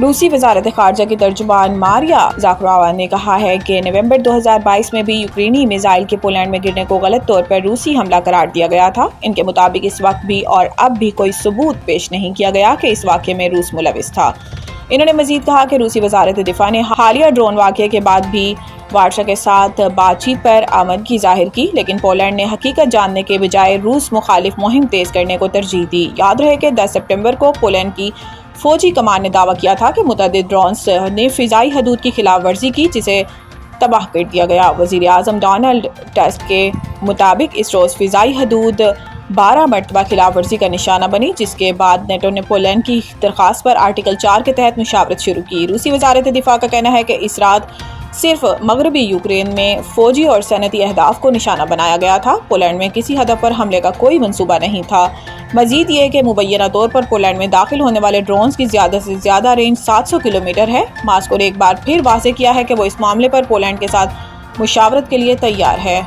روسی وزارت خارجہ کی ترجمان ماریا زاخارووا نے کہا ہے کہ نومبر 2022 میں بھی یوکرینی میزائل کے پولینڈ میں گرنے کو غلط طور پر روسی حملہ قرار دیا گیا تھا۔ ان کے مطابق اس وقت بھی اور اب بھی کوئی ثبوت پیش نہیں کیا گیا کہ اس واقعے میں روس ملوث تھا۔ انہوں نے مزید کہا کہ روسی وزارت دفاع نے حالیہ ڈرون واقعے کے بعد بھی وارشا کے ساتھ بات چیت پر آمادگی ظاہر کی، لیکن پولینڈ نے حقیقت جاننے کے بجائے روس مخالف مہم تیز کرنے کو ترجیح دی۔ یاد رہے کہ 10 ستمبر کو پولینڈ کی فوجی کمان نے دعویٰ کیا تھا کہ متعدد ڈرونز نے فضائی حدود کی خلاف ورزی کی، جسے تباہ کر دیا گیا۔ وزیر اعظم ڈونلڈ ٹسک کے مطابق اس روز فضائی حدود 12 مرتبہ خلاف ورزی کا نشانہ بنی، جس کے بعد نیٹو نے پولینڈ کی درخواست پر آرٹیکل 4 کے تحت مشاورت شروع کی۔ روسی وزارت دفاع کا کہنا ہے کہ اس رات صرف مغربی یوکرین میں فوجی اور صنعتی اہداف کو نشانہ بنایا گیا تھا۔ پولینڈ میں کسی ہدف پر حملے کا کوئی منصوبہ نہیں تھا۔ مزید یہ کہ مبینہ طور پر پولینڈ میں داخل ہونے والے ڈرونز کی زیادہ سے زیادہ رینج 700 کلومیٹر ہے۔ ماسکو نے ایک بار پھر واضح کیا ہے کہ وہ اس معاملے پر پولینڈ کے ساتھ مشاورت کے لیے تیار ہے۔